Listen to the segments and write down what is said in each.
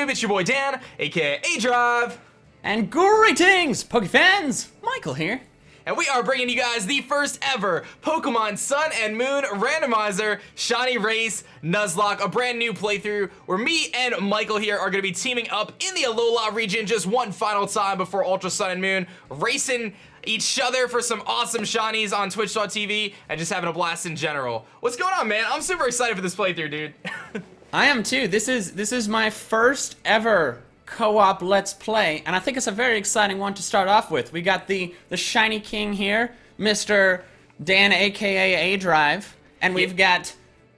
YouTube? It's your boy Dan, aka aDrive. And greetings, Pokefans! Michael here. And we are bringing you guys the first ever Pokemon Sun and Moon Randomizer Shiny Race Nuzlocke, a brand new playthrough where me and Michael here are going to be teaming up in the Alola region just one final time before Ultra Sun and Moon, racing each other for some awesome shinies on twitch.tv and just having a blast in general. What's going on, man? I'm super excited for this playthrough, dude. I am too. This is my first ever co-op Let's Play, and I think it's a very exciting one to start off with. We got the Shiny King here, Mr. Dan, aka aDrive, and we've got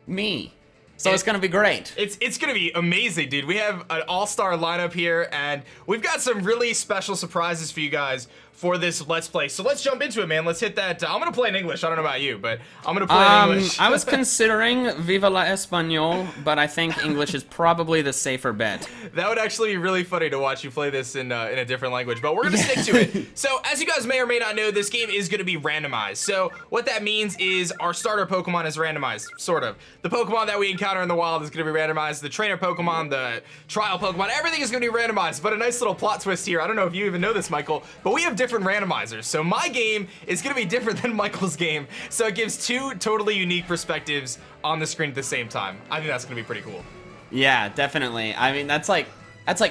me. So it's gonna be great. It's gonna be amazing, dude. We have an all-star lineup here, and we've got some really special surprises for you guys for this Let's Play. So let's jump into it, man. Let's hit that. I'm gonna play in English. I don't know about you, but I'm gonna play in English. I was considering Viva la Español, but I think English is probably the safer bet. That would actually be really funny to watch you play this in a different language, but we're gonna stick to it. So as you guys may or may not know, this game is gonna be randomized. So what that means is our starter Pokemon is randomized, sort of. The Pokemon that we encounter in the wild is gonna be randomized. The trainer Pokemon, the trial Pokemon, everything is gonna be randomized. But a nice little plot twist here. I don't know if you even know this, Michael, but we have different randomizers. So my game is gonna be different than Michael's game. So it gives two totally unique perspectives on the screen at the same time. I think that's gonna be pretty cool. Yeah, definitely. I mean, that's like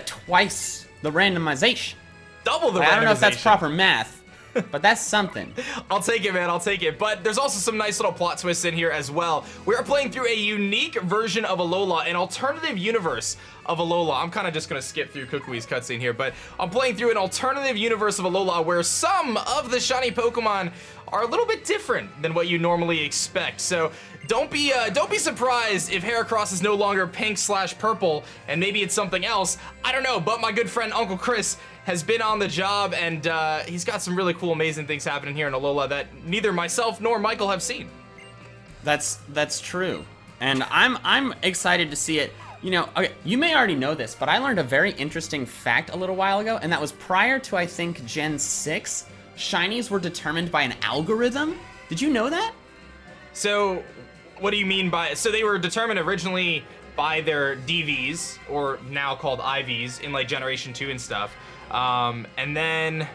twice the randomization. Double the randomization. I don't know if that's proper math, but that's something. I'll take it, man, I'll take it. But there's also some nice little plot twists in here as well. We are playing through a unique version of Alola, an alternative universe of Alola. I'm kind of just gonna skip through Kukui's cutscene here, but I'm playing through an alternative universe of Alola where some of the shiny Pokemon are a little bit different than what you normally expect. So don't be surprised if Heracross is no longer pink/purple and maybe it's something else. I don't know, but my good friend Uncle Chris has been on the job, and he's got some really cool, amazing things happening here in Alola that neither myself nor Michael have seen. That's true, and I'm excited to see it. You know, okay, you may already know this, but I learned a very interesting fact a little while ago, and that was prior to, I think, Gen 6, shinies were determined by an algorithm. Did you know that? So, what do you mean by, so they were determined originally by their DVs, or now called IVs, in like Generation 2 and stuff, and then,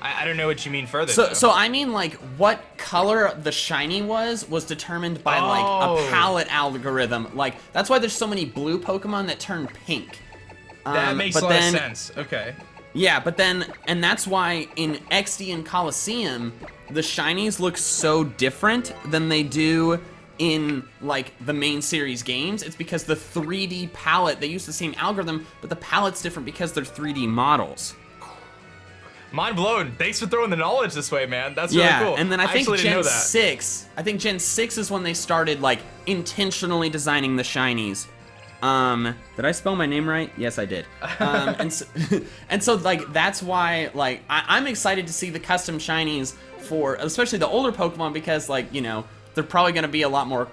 I don't know what you mean further. So I mean, like, what color the shiny was determined by like a palette algorithm. Like, that's why there's so many blue Pokemon that turn pink. That makes a lot of sense. Okay. Yeah, but then, and that's why in XD and Coliseum, the shinies look so different than they do in like the main series games. It's because the 3D palette, they use the same algorithm, but the palette's different because they're 3D models. Mind blown. Thanks for throwing the knowledge this way, man. That's really cool. And then I think Gen 6, Gen 6 is when they started like intentionally designing the shinies. Did I spell my name right? Yes, I did. And so like that's why like I'm excited to see the custom shinies for especially the older Pokemon, because like, you know, they're probably gonna be a lot more.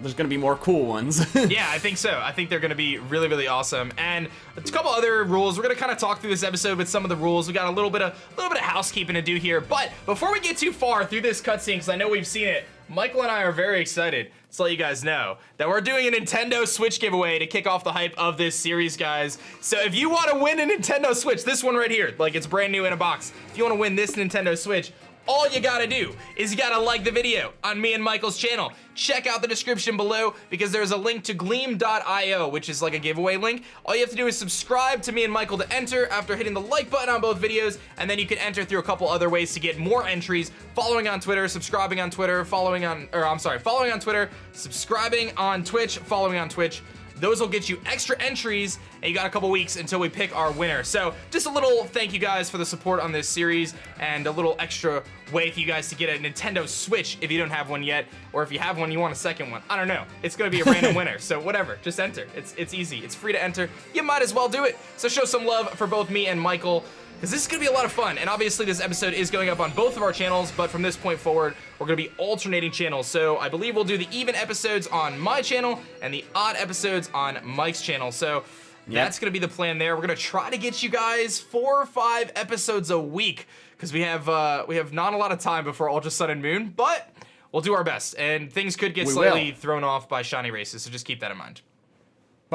There's gonna be more cool ones. Yeah, I think so. I think they're gonna be really, really awesome. And a couple other rules. We're gonna kind of talk through this episode with some of the rules. We got a little bit of housekeeping to do here. But before we get too far through this cutscene, because I know we've seen it, Michael and I are very excited to let you guys know that we're doing a Nintendo Switch giveaway to kick off the hype of this series, guys. So if you want to win a Nintendo Switch, this one right here, like it's brand new in a box. If you want to win this Nintendo Switch, all you gotta do is you gotta like the video on me and Michael's channel. Check out the description below because there's a link to gleam.io, which is like a giveaway link. All you have to do is subscribe to me and Michael to enter after hitting the like button on both videos, and then you can enter through a couple other ways to get more entries, following on Twitter, subscribing on Twitter, following on Twitter, subscribing on Twitch, following on Twitch. Those will get you extra entries, and you got a couple weeks until we pick our winner. So just a little thank you guys for the support on this series, and a little extra way for you guys to get a Nintendo Switch if you don't have one yet, or if you have one, you want a second one. I don't know. It's gonna be a random winner, so whatever, just enter. It's easy, it's free to enter. You might as well do it. So show some love for both me and Michael, because this is gonna be a lot of fun. And obviously this episode is going up on both of our channels, but from this point forward, we're gonna be alternating channels. So I believe we'll do the even episodes on my channel and the odd episodes on Mike's channel. So that's gonna be the plan there. We're gonna try to get you guys 4 or 5 episodes a week, because we have not a lot of time before Ultra Sun and Moon, but we'll do our best. And things could get slightly thrown off by shiny races, so just keep that in mind.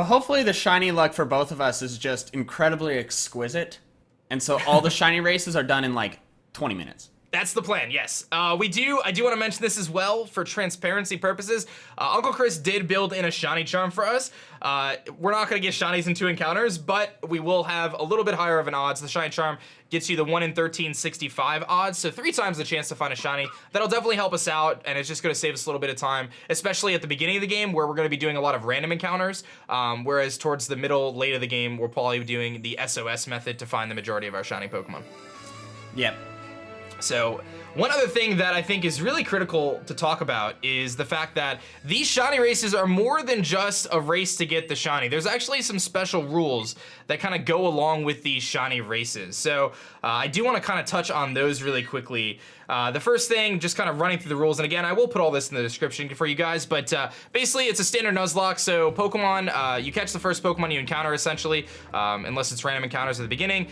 But hopefully the shiny luck for both of us is just incredibly exquisite. And so all the shiny races are done in like 20 minutes. That's the plan, yes. I do want to mention this as well for transparency purposes. Uncle Chris did build in a shiny charm for us. We're not going to get shinies in 2 encounters, but we will have a little bit higher of an odds. The shiny charm gets you the 1 in 1365 odds, so 3 times the chance to find a shiny. That'll definitely help us out, and it's just going to save us a little bit of time, especially at the beginning of the game where we're going to be doing a lot of random encounters, whereas towards the middle, late of the game, we're probably doing the SOS method to find the majority of our shiny Pokemon. Yep. So one other thing that I think is really critical to talk about is the fact that these shiny races are more than just a race to get the shiny. There's actually some special rules that kind of go along with these shiny races. So I do want to kind of touch on those really quickly. The first thing, just kind of running through the rules, and again, I will put all this in the description for you guys, but basically it's a standard Nuzlocke, so Pokemon, you catch the first Pokemon you encounter, essentially, unless it's random encounters at the beginning.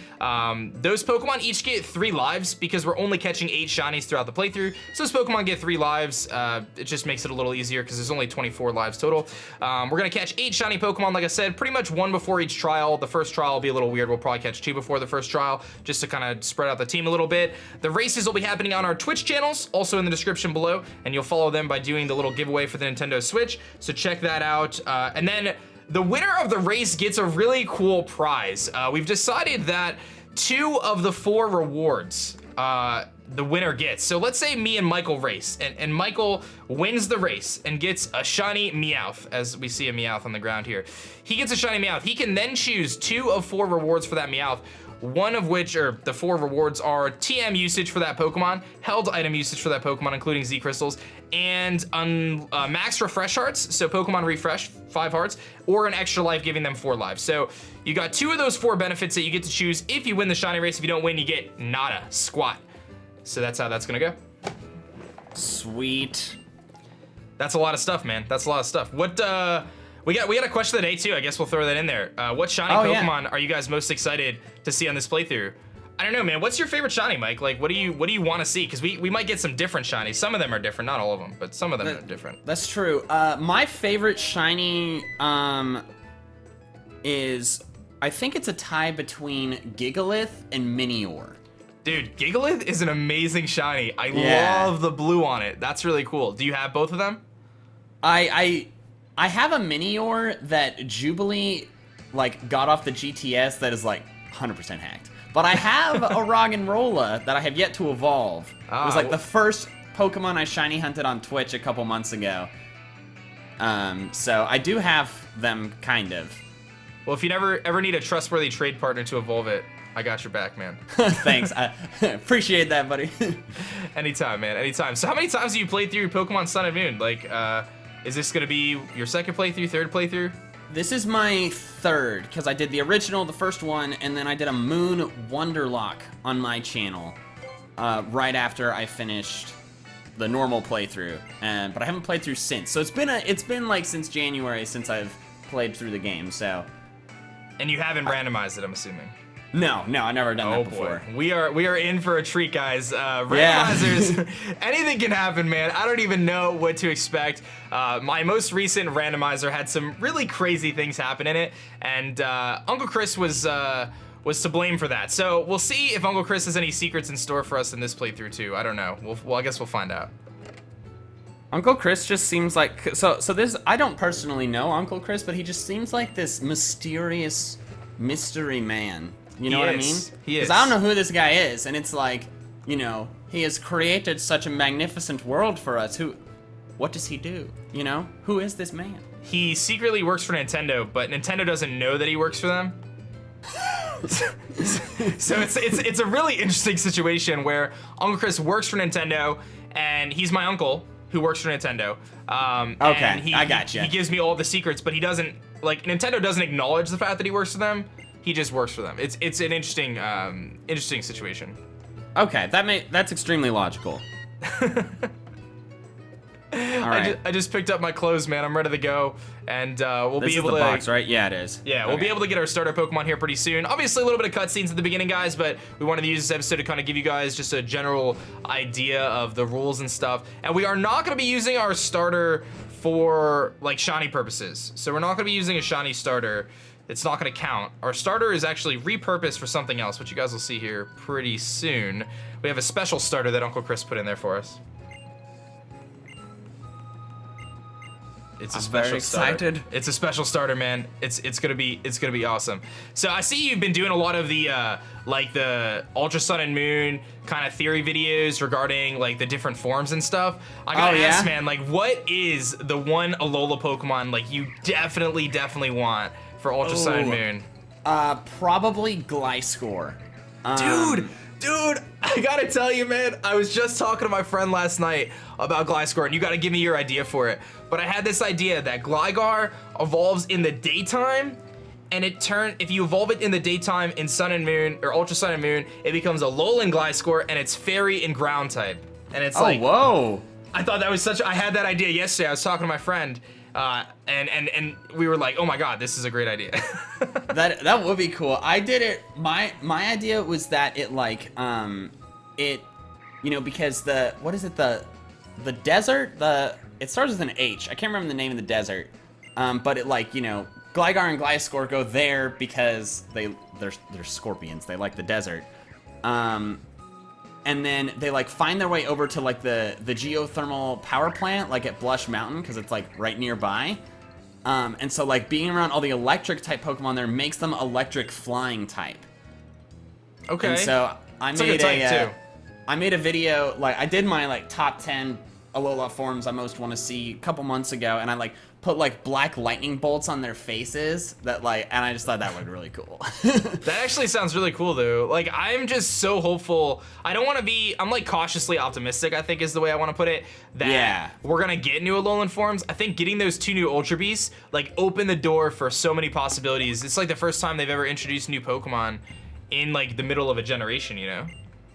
Those Pokemon each get 3 lives, because we're only catching 8 shinies throughout the playthrough, so those Pokemon get 3 lives. It just makes it a little easier, because there's only 24 lives total. We're gonna catch 8 shiny Pokemon, like I said, pretty much 1 before each trial. The first trial will be a little weird, we'll probably catch 2 before the first trial, just to kind of spread out the team a little bit. The races will be happening on our Twitch channels, also in the description below, and you'll follow them by doing the little giveaway for the Nintendo Switch, so check that out. And then the winner of the race gets a really cool prize. We've decided that 2 of the 4 rewards the winner gets. So let's say me and Michael race, and Michael wins the race and gets a shiny Meowth, as we see a Meowth on the ground here. He gets a shiny Meowth. He can then choose 2 of 4 rewards for that Meowth, one of which, or the 4 rewards, are TM usage for that Pokemon, held item usage for that Pokemon, including Z Crystals, and max refresh hearts, so Pokemon refresh, 5 hearts, or an extra life, giving them 4 lives. So you got 2 of those 4 benefits that you get to choose if you win the shiny race. If you don't win, you get nada, squat. So that's how that's gonna go. Sweet. That's a lot of stuff, man. That's a lot of stuff. What, we got a question of the day too. I guess we'll throw that in there. What shiny Pokemon are you guys most excited to see on this playthrough? I don't know, man. What's your favorite shiny, Mike? Like, what do you want to see? Because we might get some different shinies. Some of them are different, not all of them, but some of them are different. That's true. My favorite shiny is, I think it's a tie between Gigalith and Minior. Dude, Gigalith is an amazing shiny. I love the blue on it. That's really cool. Do you have both of them? I have a Minior that Jubilee like got off the GTS that is like 100% hacked. But I have a Roggenrola that I have yet to evolve. It was like the first Pokemon I shiny hunted on Twitch a couple months ago. So I do have them, kind of. Well, if you ever need a trustworthy trade partner to evolve it, I got your back, man. Thanks. I appreciate that, buddy. Anytime, man. Anytime. So how many times have you played through Pokemon Sun and Moon? Like, is this going to be your second playthrough, third playthrough? This is my third, because I did the original, the first one, and then I did a Moon Wonderlock on my channel right after I finished the normal playthrough. But I haven't played through since. So it's been like since January since I've played through the game, so. And you haven't randomized it, I'm assuming. No, I've never done that before. Boy. We are in for a treat, guys. Randomizers, anything can happen, man. I don't even know what to expect. My most recent randomizer had some really crazy things happen in it, and Uncle Chris was to blame for that. So we'll see if Uncle Chris has any secrets in store for us in this playthrough too. I don't know. Well, I guess we'll find out. Uncle Chris just seems like so this. I don't personally know Uncle Chris, but he just seems like this mysterious mystery man. You know what I mean? He is. Because I don't know who this guy is, and it's like, you know, he has created such a magnificent world for us. What does he do? You know, who is this man? He secretly works for Nintendo, but Nintendo doesn't know that he works for them. So it's a really interesting situation where Uncle Chris works for Nintendo, and he's my uncle who works for Nintendo. Okay, I got you. He gives me all the secrets, but he doesn't, like, Nintendo doesn't acknowledge the fact that he works for them. He just works for them. It's an interesting situation. Okay, that's extremely logical. All right. I just picked up my clothes, man. I'm ready to go, and we'll this be able is the to. box, right? Yeah, it is. Yeah, we'll be able to get our starter Pokemon here pretty soon. Obviously, a little bit of cutscenes at the beginning, guys, but we wanted to use this episode to kind of give you guys just a general idea of the rules and stuff. And we are not going to be using our starter for like shiny purposes. So we're not gonna be using a shiny starter. It's not gonna count. Our starter is actually repurposed for something else, which you guys will see here pretty soon. We have a special starter that Uncle Chris put in there for us. It's a special starter. It's a special starter, man. It's gonna be awesome. So I see you've been doing a lot of the like the Ultra Sun and Moon kind of theory videos regarding like the different forms and stuff. I gotta ask, man, like what is the one Alola Pokemon like you definitely want for Ultra Sun and Moon? Probably Gliscor. Dude, I gotta tell you, man, I was just talking to my friend last night about Gliscor, and you gotta give me your idea for it. But I had this idea that Gligar evolves in the daytime, and if you evolve it in the daytime in Sun and Moon, or Ultra Sun and Moon, it becomes Alolan Gliscor, and it's Fairy and Ground type. And it's like, whoa. I thought that was I had that idea yesterday. I was talking to my friend, and we were like, oh my god, this is a great idea. That would be cool. I did it. My idea was that it like because the desert, it starts with an H. I can't remember the name of the desert. But it like, Gligar and Gliscor go there because they're scorpions. They like the desert. And then they like find their way over to like the geothermal power plant like at Blush Mountain because it's like right nearby. And so like being around all the electric type Pokemon there makes them electric flying type. Okay. And so I made a video, like I did my like top 10 Alola forms I most want to see a couple months ago, and I like put like black lightning bolts on their faces and I just thought that looked really cool. That actually sounds really cool though. Like I'm just so hopeful. I'm like cautiously optimistic, I think is the way I want to put it, that we're gonna get new Alolan forms. I think getting those 2 new Ultra Beasts like open the door for so many possibilities. It's like the first time they've ever introduced new Pokemon in like the middle of a generation,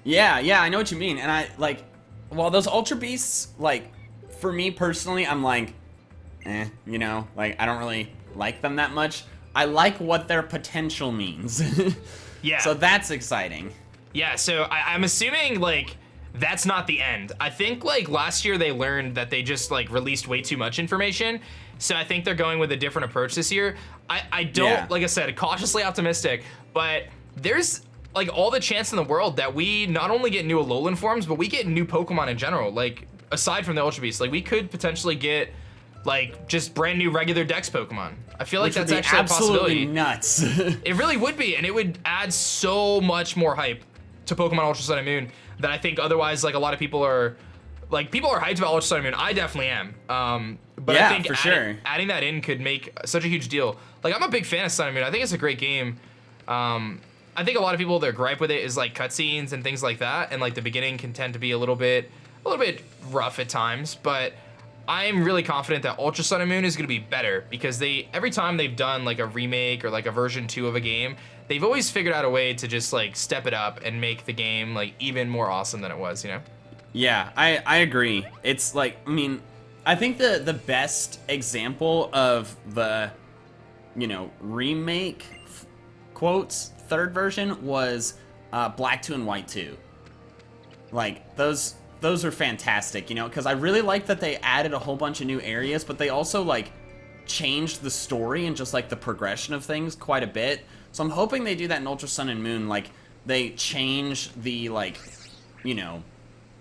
Yeah, I know what you mean. And I like, well, those Ultra Beasts, like for me personally, I'm like, like I don't really like them that much. I like what their potential means. Yeah. So that's exciting. Yeah, so I'm assuming like that's not the end. I think like last year they learned that they just like released way too much information. So I think they're going with a different approach this year. I don't, like I said, cautiously optimistic, but there's like all the chance in the world that we not only get new Alolan forms, but we get new Pokemon in general. Like aside from the Ultra Beasts, like we could potentially get like just brand new regular Dex Pokemon. I feel like that's actually a possibility. Nuts. It really would be, and it would add so much more hype to Pokemon Ultra Sun and Moon that I think otherwise like a lot of people are hyped about Ultra Sun and Moon. I definitely am. But I think for sure. Adding that in could make such a huge deal. Like I'm a big fan of Sun and Moon. I think it's a great game. I think a lot of people, their gripe with it is like cutscenes and things like that, and like the beginning can tend to be a little bit rough at times, but I'm really confident that Ultra Sun and Moon is going to be better because every time they've done like a remake or like a version 2 of a game, they've always figured out a way to just like step it up and make the game like even more awesome than it was, Yeah, I agree. It's like, I mean, I think the best example of the, remake quotes third version was Black 2 and White 2. Like those are fantastic, because I really like that they added a whole bunch of new areas, but they also like changed the story and just like the progression of things quite a bit. So I'm hoping they do that in Ultra Sun and Moon, like they change the like,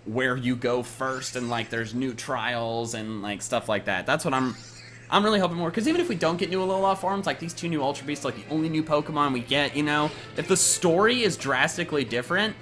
where you go first, and like there's new trials and like stuff like that. That's what I'm really hoping more, because even if we don't get new Alola forms, like these 2 new Ultra Beasts, like the only new Pokemon we get, if the story is drastically different,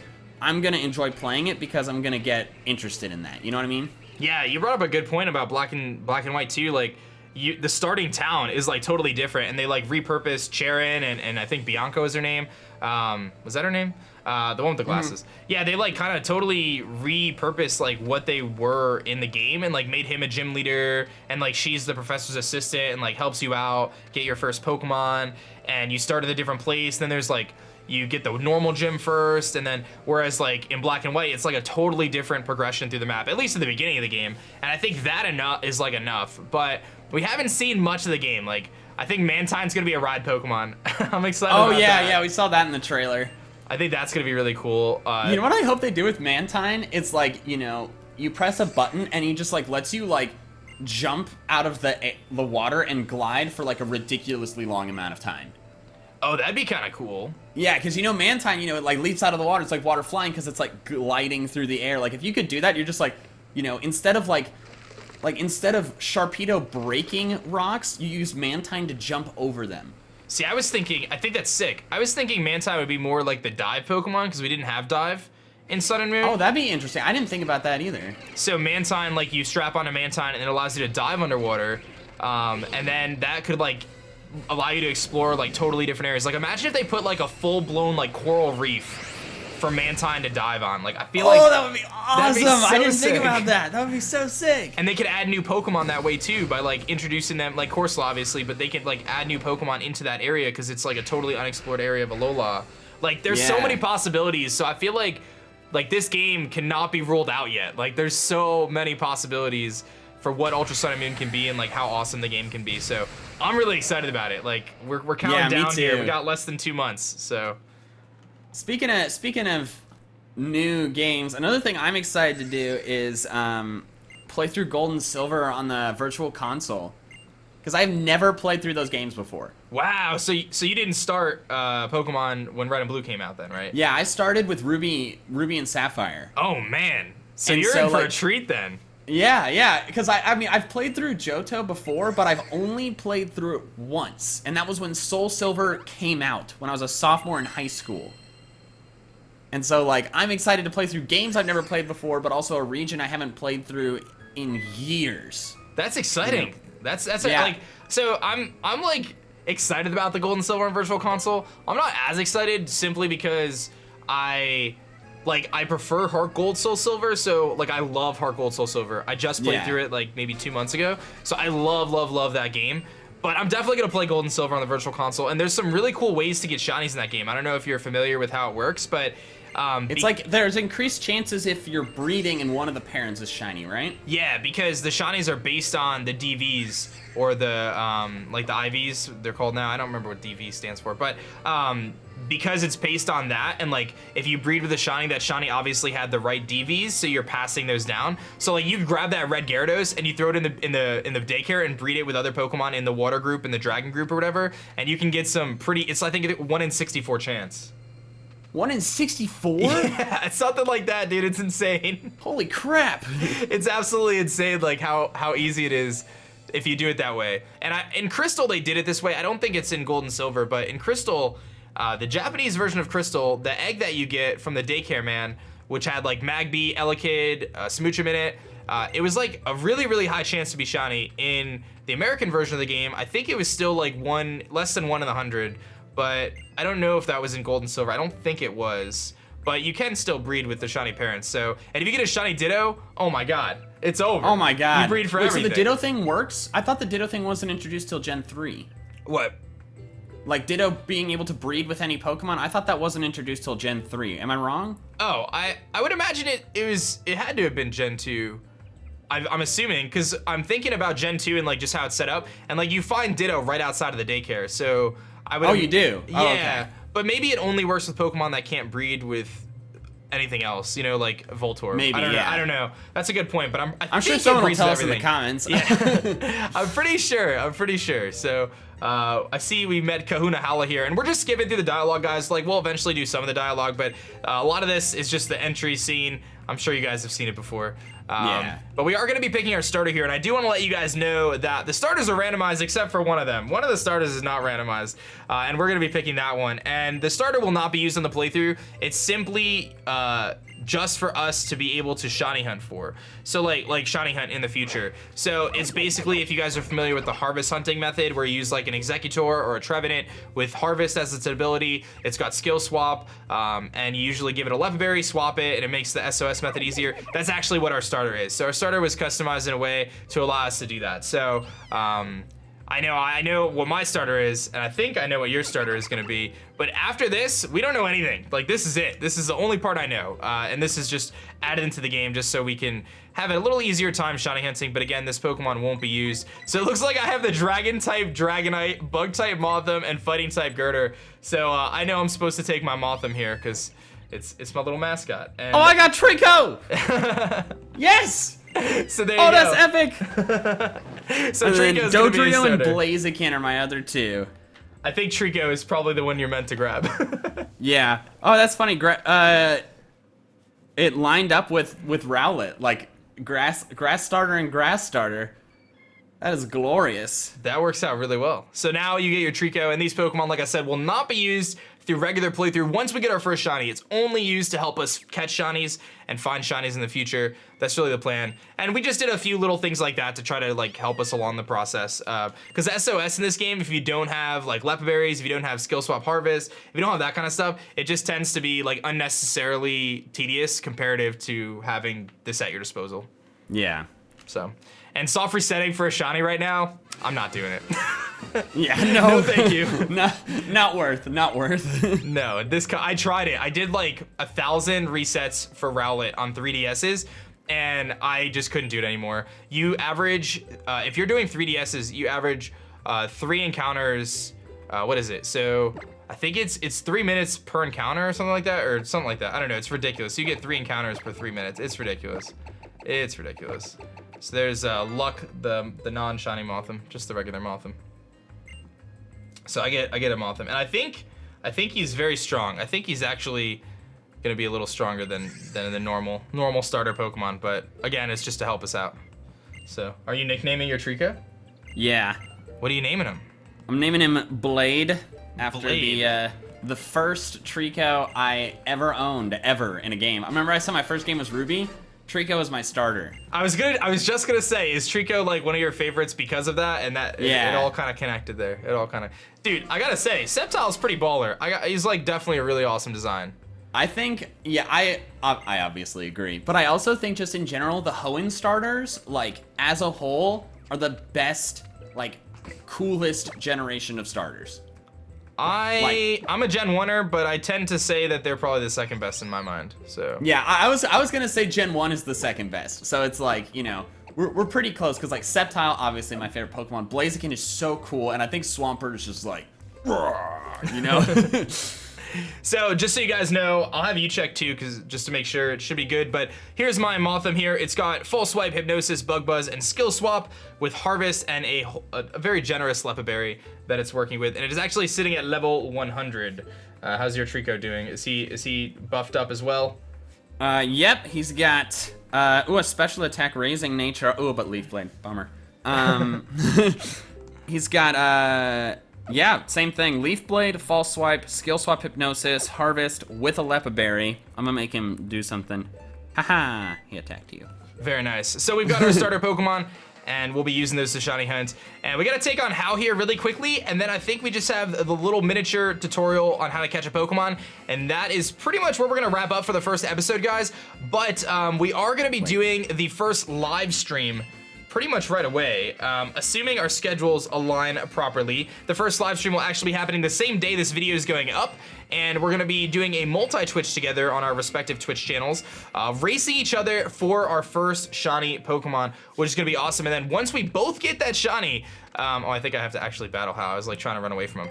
I'm gonna enjoy playing it because I'm gonna get interested in that. You know what I mean? Yeah, you brought up a good point about Black and White too. Like, the starting town is like totally different, and they like repurposed Charon and I think Bianco is her name. Was that her name? The one with the glasses. Yeah, they like kind of totally repurposed like what they were in the game and like made him a gym leader, and like she's the professor's assistant and like helps you out get your first Pokemon, and you start at a different place. Then there's like you get the normal gym first, and then whereas like in Black and White, it's like a totally different progression through the map, at least at the beginning of the game. And I think that is like enough, but we haven't seen much of the game. Like I think Mantine's gonna be a ride Pokemon. I'm excited about that. Yeah, we saw that in the trailer. I think that's gonna be really cool. You know what I hope they do with Mantine? It's like, you press a button and he just like lets you like jump out of the water and glide for like a ridiculously long amount of time. Oh, that'd be kind of cool. Yeah, because you know Mantine, it like leaps out of the water. It's like water flying because it's like gliding through the air. Like if you could do that, you're just like, instead of instead of Sharpedo breaking rocks, you use Mantine to jump over them. See, I think that's sick. I was thinking Mantine would be more like the dive Pokemon because we didn't have dive in Sun and Moon. Oh, that'd be interesting. I didn't think about that either. So Mantine, like you strap on a Mantine and it allows you to dive underwater, and then that could like allow you to explore like totally different areas. Like imagine if they put like a full-blown like coral reef for Mantine to dive on. Like I feel like that would be awesome. I didn't sick. think about that. That would be so sick. And they could add new Pokemon that way too by like introducing them, like Corsola obviously, but they could like add new Pokemon into that area because it's like a totally unexplored area of Alola. Like there's so many possibilities. So I feel like this game cannot be ruled out yet. Like there's so many possibilities for what Ultra Sun and Moon can be and like how awesome the game can be. So I'm really excited about it. Like we're counting down here. We got less than 2 months. So speaking of new games, another thing I'm excited to do is play through Gold and Silver on the Virtual Console, because I've never played through those games before. Wow, so you didn't start Pokemon when Red and Blue came out then, right? Yeah, I started with Ruby and Sapphire. Oh man, so you're in for a treat then. Yeah, because I mean, I've played through Johto before, but I've only played through it once, and that was when Soul Silver came out, when I was a sophomore in high school. And so, like, I'm excited to play through games I've never played before, but also a region I haven't played through in years. That's exciting. That's Yeah. like, so I'm like excited about the Gold and Silver on Virtual Console. I'm not as excited simply because I prefer Heart Gold Soul Silver, so like I love Heart Gold Soul Silver. I just played through it like maybe 2 months ago, so I love that game. But I'm definitely gonna play Gold and Silver on the Virtual Console, and there's some really cool ways to get shinies in that game. I don't know if you're familiar with how it works, but it's like there's increased chances if you're breeding and one of the parents is shiny, right? Yeah, because the shinies are based on the DVs or the like the IVs they're called now. I don't remember what DV stands for, but because it's based on that, and like if you breed with a shiny, that shiny obviously had the right DVs, so you're passing those down. So like you grab that red Gyarados and you throw it in the daycare and breed it with other Pokemon in the water group and the dragon group or whatever, and you can get some pretty. It's I think 1 in 64 chance. 1 in 64? Yeah, it's something like that, dude. It's insane. Holy crap! It's absolutely insane, like how easy it is if you do it that way. And in Crystal they did it this way. I don't think it's in Gold and Silver, but in Crystal, the Japanese version of Crystal, the egg that you get from the daycare man, which had like Magby, Elekid, Smoochum in it, it was like a really high chance to be shiny. In the American version of the game, I think it was still like less than 1 in 100. But I don't know if that was in Gold and Silver. I don't think it was. But you can still breed with the shiny parents. So, and if you get a shiny Ditto, oh my god, it's over. Oh my god. You breed for everything. So the Ditto thing works? I thought the Ditto thing wasn't introduced till Gen 3. What? Like Ditto being able to breed with any Pokemon? I thought that wasn't introduced till Gen 3. Am I wrong? Oh, I would imagine it had to have been Gen 2. I'm assuming, because I'm thinking about Gen 2 and like just how it's set up. And like you find Ditto right outside of the daycare. So I would. Oh, you do? Yeah. Oh, okay. But maybe it only works with Pokemon that can't breed with anything else, like Voltorb. Maybe, I don't know. That's a good point, but I'm sure someone will tell us in the comments. Yeah. I'm pretty sure. So I see we met Kahuna Hala here, and we're just skipping through the dialogue, guys. Like, we'll eventually do some of the dialogue, but a lot of this is just the entry scene. I'm sure you guys have seen it before. Yeah. But we are going to be picking our starter here, and I do want to let you guys know that the starters are randomized except for one of them. One of the starters is not randomized, and we're going to be picking that one. And the starter will not be used on the playthrough. It's simply just for us to be able to shiny hunt for. So like shiny hunt in the future. So it's basically, if you guys are familiar with the harvest hunting method, where you use like an Executor or a Trevenant with harvest as its ability. It's got skill swap, and you usually give it a Leatherberry, swap it, and it makes the SOS method easier. That's actually what our starter is. So our starter was customized in a way to allow us to do that. So I know what my starter is, and I think I know what your starter is going to be. But after this, we don't know anything. Like, this is it. This is the only part I know. And this is just added into the game just so we can have a little easier time shiny hunting. But again, this Pokemon won't be used. So it looks like I have the Dragon-type Dragonite, Bug-type Mothim, and Fighting-type Girder. So I know I'm supposed to take my Mothim here because it's my little mascot. And oh, I got Trico! Yes! So there you Oh, go. that's epic! So And then Trico's gonna be a Dodrio and starter. Blaziken are my other two. I think Trico is probably the one you're meant to grab. Yeah. Oh, that's funny. It lined up with Rowlet, like grass starter and grass starter. That is glorious. That works out really well. So now you get your Trico, and these Pokemon, like I said, will not be used through regular playthrough. Once we get our first shiny, it's only used to help us catch shinies and find shinies in the future. That's really the plan. And we just did a few little things like that to try to like help us along the process. Because SOS in this game, if you don't have like Lepa Berries, if you don't have Skill Swap Harvest, if you don't have that kind of stuff, it just tends to be like unnecessarily tedious comparative to having this at your disposal. Yeah. So, and soft resetting for a shiny right now, I'm not doing it. Yeah, no. No, thank you. Not worth. No, I tried it. I did like 1,000 resets for Rowlet on 3DSs, and I just couldn't do it anymore. You average, if you're doing 3DSs, you average 3 encounters. What is it? So I think it's 3 minutes per encounter or something like that, I don't know. It's ridiculous. You get 3 encounters per 3 minutes. It's ridiculous. It's ridiculous. So there's Luck, the non-shiny Mothim, just the regular Mothim. So I get a Mothim, and I think he's very strong. I think he's actually gonna be a little stronger than the normal starter Pokemon. But again, it's just to help us out. So, are you nicknaming your Trico? Yeah. What are you naming him? I'm naming him Blade after Blade. the first Trico I ever owned in a game. I remember I said my first game was Ruby. Trico was my starter. I was just gonna say, is Trico like one of your favorites because of that? And that it all kind of connected there. It all kind of, dude. I gotta say, Sceptile's pretty baller. He's like definitely a really awesome design. I think, yeah, I obviously agree, but I also think just in general, the Hoenn starters, like as a whole, are the best, like coolest generation of starters. I'm a Gen 1er, but I tend to say that they're probably the second best in my mind. So yeah, I was gonna say Gen 1 is the second best. So it's like, you know, we're pretty close because like Sceptile, obviously my favorite Pokemon. Blaziken is so cool, and I think Swampert is just like, you know. So just so you guys know, I'll have you check too, because just to make sure it should be good. But here's my Mothim here. It's got Full Swipe, Hypnosis, Bug Buzz, and Skill Swap with Harvest and a very generous Lepa Berry that it's working with, and it is actually sitting at level 100. How's your Trico doing? Is he buffed up as well? Yep, he's got a special attack raising nature. Oh, but Leaf Blade, bummer. He's got yeah, same thing. Leaf Blade, False Swipe, Skill Swap, Hypnosis, Harvest with a Lepa Berry. I'm gonna make him do something. Haha, he attacked you. Very nice. So we've got our starter Pokemon, and we'll be using those to shiny hunt. And we gotta take on Hau here really quickly, and then I think we just have the little miniature tutorial on how to catch a Pokemon, and that is pretty much where we're gonna wrap up for the first episode, guys. But we are gonna be doing the first live stream pretty much right away, assuming our schedules align properly. The first live stream will actually be happening the same day this video is going up, and we're gonna be doing a multi-Twitch together on our respective Twitch channels, racing each other for our first shiny Pokemon, which is gonna be awesome. And then once we both get that shiny, oh, I think I have to actually battle Hau. I was like trying to run away from him.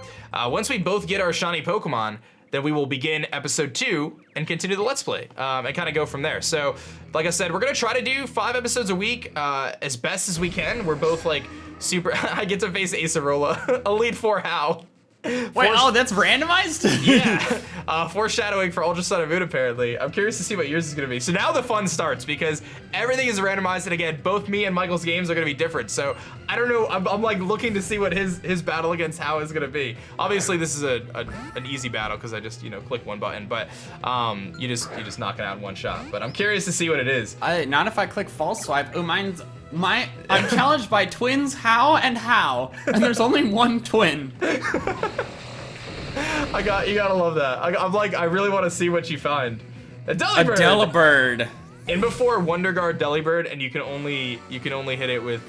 Once we both get our shiny Pokemon, then we will begin episode 2 and continue the Let's Play and kind of go from there. So, like I said, we're gonna try to do 5 episodes a week as best as we can. We're both like super, I get to face Acerola, Elite 4 Hau. Wait, oh, that's randomized? Yeah, foreshadowing for Ultra Sun and Moon apparently. I'm curious to see what yours is gonna be. So now the fun starts because everything is randomized, and again, both me and Michael's games are gonna be different. So I don't know, I'm like looking to see what his battle against Hau is gonna be. Obviously this is an easy battle because I just, you know, click one button, but you just knock it out in one shot. But I'm curious to see what it is. Not if I click False Swipe. Oh, I'm challenged by twins Hau and Hau, and there's only one twin. You gotta love that. I'm like, I really want to see what you find. A Delibird! A Delibird. In before Wonder Guard Delibird, and you can only hit it with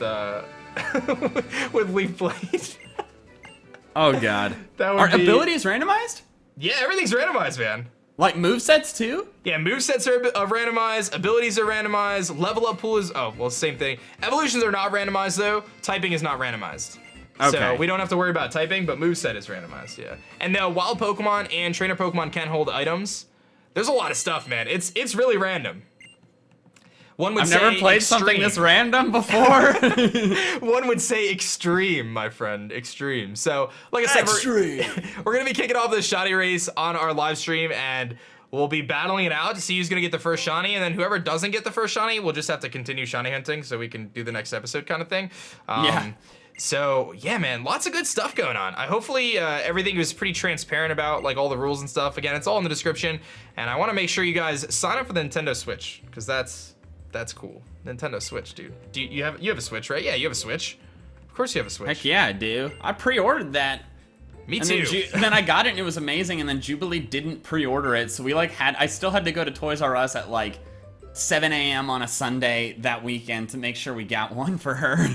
with Leaf Blade. Oh god. Are abilities randomized? Yeah, everything's randomized, man. Like movesets too? Yeah, movesets are randomized, abilities are randomized, level up pool is, oh, well, same thing. Evolutions are not randomized though, typing is not randomized. Okay. So we don't have to worry about typing, but moveset is randomized, yeah. And now wild Pokemon and trainer Pokemon can hold items. There's a lot of stuff, man. It's really random. One would I've say never played extreme. something this random before. One would say extreme, my friend, extreme. So, like I said, we're gonna be kicking off this shiny race on our live stream, and we'll be battling it out to see who's gonna get the first shiny, and then whoever doesn't get the first shiny, we'll just have to continue shiny hunting so we can do the next episode kind of thing. Yeah. So yeah, man, lots of good stuff going on. Hopefully everything was pretty transparent about like all the rules and stuff. Again, it's all in the description, and I want to make sure you guys sign up for the Nintendo Switch because that's cool. Nintendo Switch, dude. Do you have a Switch, right? Yeah, you have a Switch. Of course you have a Switch. Heck yeah, I do. I pre-ordered that. Me And too. then I got it and it was amazing, and then Jubilee didn't pre-order it, so I still had to go to Toys R Us at like 7 a.m. on a Sunday that weekend to make sure we got one for her.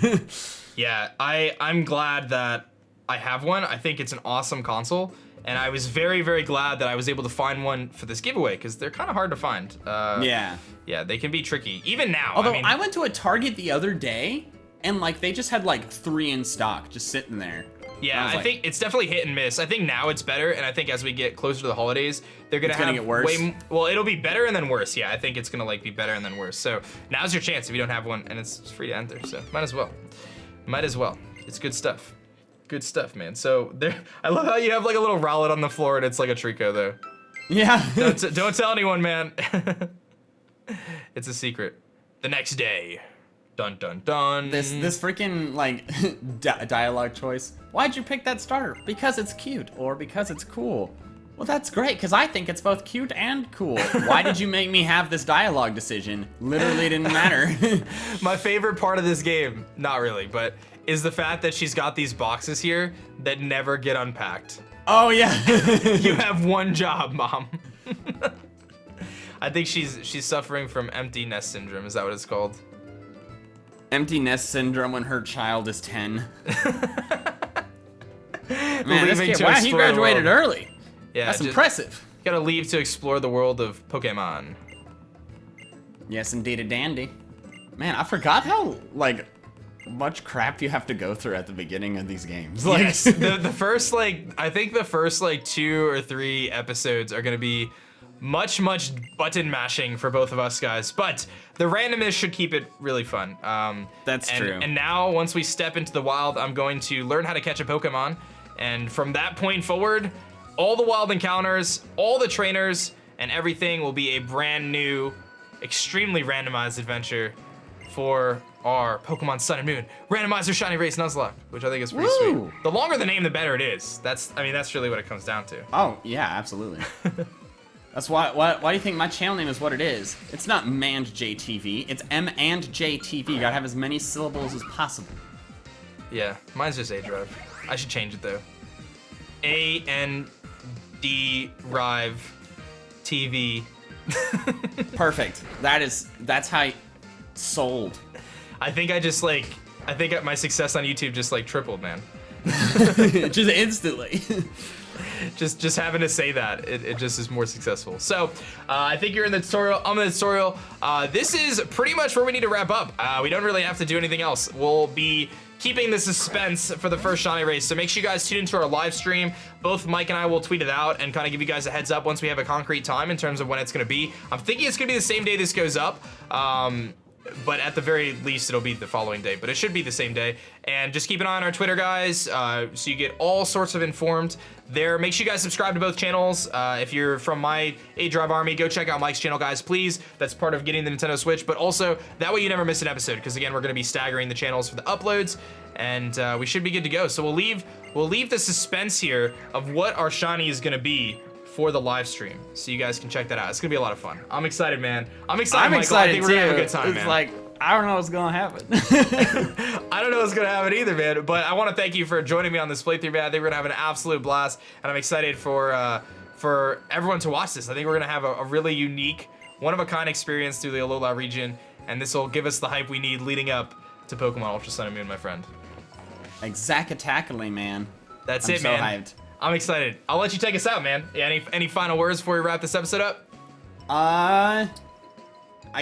Yeah, I'm glad that I have one. I think it's an awesome console, and I was very, very glad that I was able to find one for this giveaway because they're kind of hard to find. Yeah. Yeah, they can be tricky, even now. Although I mean, I went to a Target the other day, and like they just had like 3 in stock just sitting there. yeah, I think it's definitely hit and miss. I think now it's better, and I think as we get closer to the holidays, they're gonna get worse. Well, it'll be better and then worse. Yeah, I think it's gonna like be better and then worse. So now's your chance if you don't have one, and it's free to enter. So might as well. Might as well. It's good stuff. Good stuff, man. So there, I love how you have like a little Rowlet on the floor and it's like a Trico though. Yeah. Don't tell anyone, man. It's a secret. The next day. Dun dun dun. This freaking like dialogue choice. Why'd you pick that starter? Because it's cute or because it's cool. Well, that's great, because I think it's both cute and cool. Why did you make me have this dialogue decision? Literally didn't matter. My favorite part of this game, not really, but is the fact that she's got these boxes here that never get unpacked. Oh, yeah. You have one job, Mom. I think she's suffering from empty nest syndrome. Is that what it's called? Empty nest syndrome when her child is 10. Man, Leaving to wow, he explore the graduated world. early. Yeah, That's impressive. Gotta leave to explore the world of Pokemon. Yes, indeed, a dandy. Man, I forgot how, like, much crap you have to go through at the beginning of these games. Like, Yes, the first, like, I think the first, like, 2 or 3 episodes are gonna be much button mashing for both of us guys, but the randomness should keep it really fun. That's true. And now, once we step into the wild, I'm going to learn how to catch a Pokemon, and from that point forward, all the wild encounters, all the trainers, and everything will be a brand new, extremely randomized adventure for our Pokemon Sun and Moon Randomizer Shiny Race Nuzlocke, which I think is pretty Woo! sweet. The longer the name, the better it is. That's really what it comes down to. oh, yeah, absolutely. That's why do you think my channel name is what it is? It's not MandJTV, it's M&JTV. Gotta have as many syllables as possible. Yeah, mine's just aDrive. I should change it though. aDrive TV. Perfect. That's how sold. I think my success on YouTube just like tripled, man. Just instantly. just having to say that, it just is more successful. So I think you're in the tutorial. I'm in the tutorial. This is pretty much where we need to wrap up. We don't really have to do anything else. We'll be keeping the suspense for the first shiny race, so make sure you guys tune into our live stream. Both Mike and I will tweet it out and kind of give you guys a heads up once we have a concrete time in terms of when it's going to be. I'm thinking it's going to be the same day this goes up. But at the very least, it'll be the following day, but it should be the same day. And just keep an eye on our Twitter, guys, so you get all sorts of informed there. Make sure you guys subscribe to both channels. If you're from my aDrive army, go check out Mike's channel, guys, please. That's part of getting the Nintendo Switch, but also that way you never miss an episode, because again, we're going to be staggering the channels for the uploads, and we should be good to go. So we'll leave the suspense here of what our shiny is going to be for the live stream, so you guys can check that out. It's gonna be a lot of fun. I'm excited, man. I'm excited, Michael. excited I think we're too. gonna have a good time, it's man. like, I don't know what's gonna happen. I don't know what's gonna happen either, man. But I want to thank you for joining me on this playthrough, man. I think we're gonna have an absolute blast, and I'm excited for everyone to watch this. I think we're gonna have a really unique, one-of-a-kind experience through the Alola region, and this will give us the hype we need leading up to Pokemon Ultra Sun and Moon, my friend. Exactly, man. That's I'm it, so man. Hyped. I'm excited. I'll let you take us out, man. Yeah, any final words before we wrap this episode up? I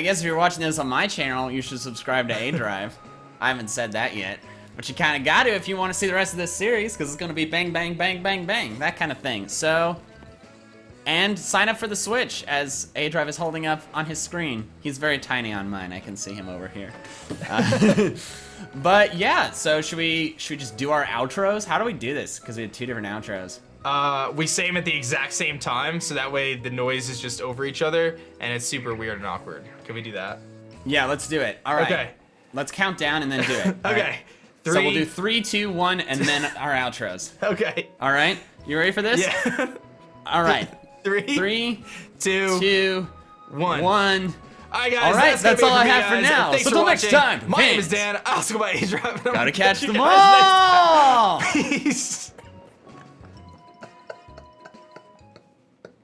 guess if you're watching this on my channel, you should subscribe to aDrive. I haven't said that yet, but you kind of got to if you want to see the rest of this series, because it's going to be bang, bang, bang, bang, bang, that kind of thing. So, And sign up for the Switch, as aDrive is holding up on his screen. He's very tiny on mine. I can see him over here. But yeah, so should we just do our outros? How do we do this? Because we had 2 different outros. We say them at the exact same time, so that way the noise is just over each other, and it's super weird and awkward. Can we do that? Yeah, let's do it. All right. Okay. Let's count down and then do it. Okay. Right? So we'll do 3, 2, 1, and then our outros. Okay. All right. You ready for this? Yeah. All right. 3, 2, 2, 1. 1. All right, guys. All right, that's all I have for now. Thanks So for till next watching. time. My name is Dan. I also go by aDrive. Gotta catch them guys next time. all. Peace.